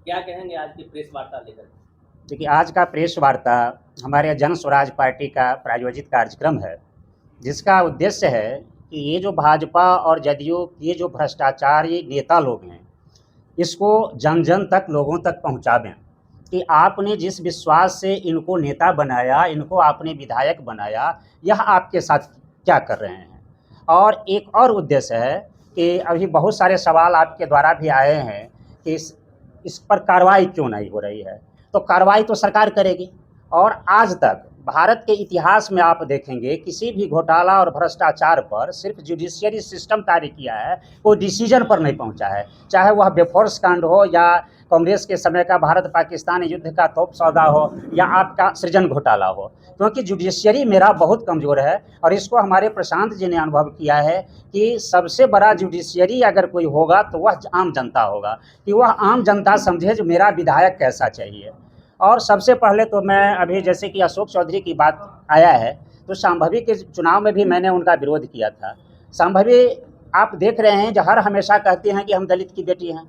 क्या कहेंगे आज की प्रेस वार्ता लेकर? देखिए, आज का प्रेस वार्ता हमारे जन स्वराज पार्टी का प्रायोजित कार्यक्रम है, जिसका उद्देश्य है कि ये जो भाजपा और जदयू के जो भ्रष्टाचारी नेता लोग हैं, इसको जन जन तक, लोगों तक पहुंचावें कि आपने जिस विश्वास से इनको नेता बनाया, इनको आपने विधायक बनाया, यह आपके साथ क्या कर रहे हैं। और एक और उद्देश्य है कि अभी बहुत सारे सवाल आपके द्वारा भी आए हैं कि इस पर कार्रवाई क्यों नहीं हो रही है। तो कार्रवाई तो सरकार करेगी, और आज तक भारत के इतिहास में आप देखेंगे किसी भी घोटाला और भ्रष्टाचार पर सिर्फ जुडिशियरी सिस्टम कार्य किया है, कोई डिसीजन पर नहीं पहुंचा है। चाहे वह बेफोर्स कांड हो, या कांग्रेस के समय का भारत पाकिस्तान युद्ध का तोप सौदा हो, या आपका सृजन घोटाला हो, क्योंकि जुडिशियरी मेरा बहुत कमज़ोर है। और इसको हमारे प्रशांत जी ने अनुभव किया है कि सबसे बड़ा जुडिशियरी अगर कोई होगा तो वह आम जनता होगा, कि वह आम जनता समझे जो मेरा विधायक कैसा चाहिए। और सबसे पहले तो मैं अभी जैसे कि अशोक चौधरी की बात आया है, तो शांभवी के चुनाव में भी मैंने उनका विरोध किया था। शांभवी आप देख रहे हैं, जो हर हमेशा कहती हैं कि हम दलित की बेटी हैं।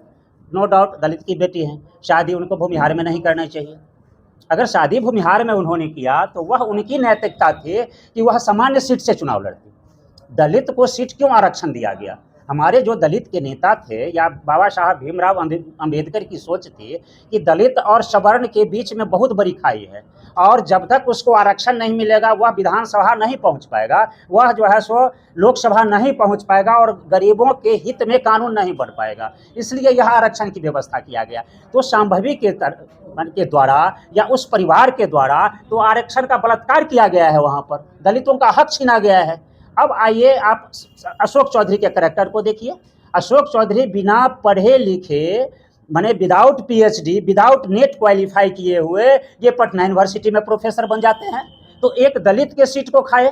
नो डाउट दलित की बेटी हैं, शादी उनको भूमिहार में नहीं करना चाहिए। अगर शादी भूमिहार में उन्होंने किया तो वह उनकी नैतिकता थी कि वह सामान्य सीट से चुनाव लड़ती। दलित को सीट क्यों आरक्षण दिया गया? हमारे जो दलित के नेता थे, या बाबा साहब भीमराव अंबेडकर की सोच थी कि दलित और सवर्ण के बीच में बहुत बड़ी खाई है, और जब तक उसको आरक्षण नहीं मिलेगा वह विधानसभा नहीं पहुंच पाएगा, वह जो है सो लोकसभा नहीं पहुंच पाएगा, और गरीबों के हित में कानून नहीं बन पाएगा। इसलिए यह आरक्षण की व्यवस्था किया गया। तो शांभवी के द्वारा या उस परिवार के द्वारा तो आरक्षण का बलात्कार किया गया है, वहाँ पर दलितों का हक छीना गया है। अब आइए आप अशोक चौधरी के करैक्टर को देखिए। अशोक चौधरी बिना पढ़े लिखे, माने without PhD, without net qualify किए हुए ये पटना यूनिवर्सिटी में प्रोफेसर बन जाते हैं। तो एक दलित के सीट को खाए,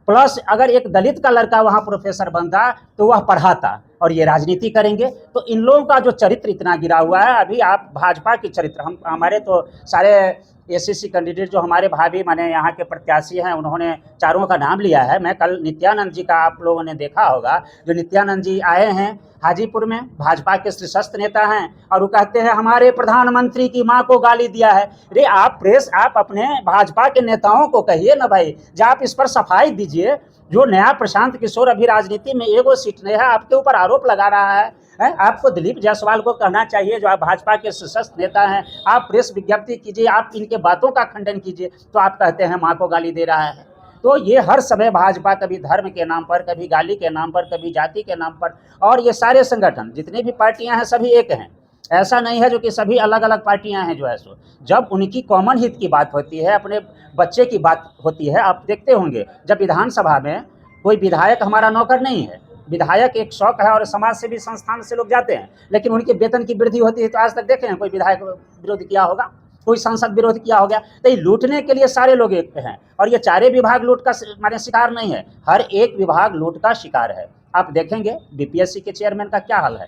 प्लस अगर एक दलित का लड़का वहाँ प्रोफेसर बनता तो वह पढ़ाता, और ये राजनीति करेंगे। तो इन लोगों का जो चरित्र इतना गिरा हुआ है। अभी आप भाजपा की चरित्र, हम हमारे तो सारे एसएससी कैंडिडेट जो हमारे भाभी माने यहाँ के प्रत्याशी हैं, उन्होंने चारों का नाम लिया है। मैं कल नित्यानंद जी का, आप लोगों ने देखा होगा, जो नित्यानंद जी आए हैं हाजीपुर में, भाजपा के शीर्षस्थ नेता हैं, और वो कहते हैं हमारे प्रधानमंत्री की मां को गाली दिया है। अरे आप प्रेस, आप अपने भाजपा के नेताओं को कहिए ना भाई, जब आप इस पर सफाई दीजिए। जो नया प्रशांत किशोर अभी राजनीति में एगो सीट नहीं है, आपके ऊपर आरोप लगा रहा है। आपको दिलीप जायसवाल को कहना चाहिए, जो आप भाजपा के शीर्षस्थ नेता हैं, आप प्रेस विज्ञप्ति कीजिए, आप इनके बातों का खंडन कीजिए। तो आप कहते हैं माँ को गाली दे रहा है। तो ये हर समय भाजपा कभी धर्म के नाम पर, कभी गाली के नाम पर, कभी जाति के नाम पर, और ये सारे संगठन जितनी भी पार्टियां हैं सभी एक हैं। ऐसा नहीं है जो कि सभी अलग अलग पार्टियां हैं जो है सो। जब उनकी कॉमन हित की बात होती है, अपने बच्चे की बात होती है, आप देखते होंगे जब विधानसभा में कोई विधायक हमारा नौकर नहीं है, विधायक एक शौक है, और समाज सेवी संस्थान से लोग जाते हैं, लेकिन उनके वेतन की वृद्धि होती है तो आज तक देखे हैं कोई विधायक विरोध किया होगा, कोई सांसद विरोध किया होगा? तो ये लूटने के लिए सारे लोग एक हैं, और ये चारे विभाग लूट का माने शिकार नहीं है, हर एक विभाग लूट का शिकार है। आप देखेंगे बीपीएससी के चेयरमैन का क्या हाल है,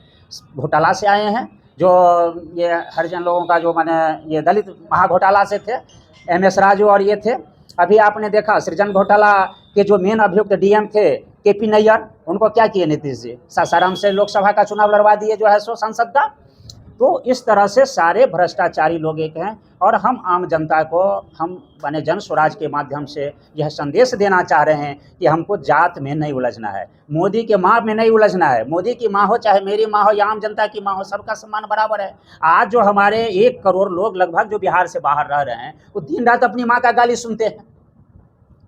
घोटाला से आए हैं। जो ये हरिजन लोगों का जो माने ये दलित महाघोटाला से थे, एमएस राजू और ये थे। अभी आपने देखा सृजन घोटाला के जो मेन अभियुक्त डीएम थे केपी नैयर, उनको क्या किए नीतीश जी? सासाराम से लोकसभा का चुनाव लड़वा दिए जो है सो संसद का। तो इस तरह से सारे भ्रष्टाचारी लोग एक हैं, और हम आम जनता को, हम माने जन स्वराज के माध्यम से यह संदेश देना चाह रहे हैं कि हमको जात में नहीं उलझना है, मोदी के माँ में नहीं उलझना है। मोदी की माँ हो, चाहे मेरी माँ हो, या आम जनता की माँ हो, सबका सम्मान बराबर है। आज जो हमारे 1 करोड़ लोग लगभग जो बिहार से बाहर रह रहे हैं, वो दिन रात अपनी माँ का गाली सुनते हैं।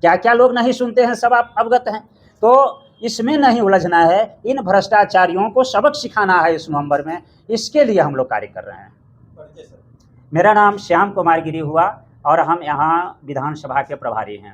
क्या क्या लोग नहीं सुनते हैं, सब आप अवगत हैं। तो इसमें नहीं उलझना है, इन भ्रष्टाचारियों को सबक सिखाना है इस नवंबर में। इसके लिए हम लोग कार्य कर रहे हैं। मेरा नाम श्याम कुमार गिरी हुआ, और हम यहाँ विधानसभा के प्रभारी हैं।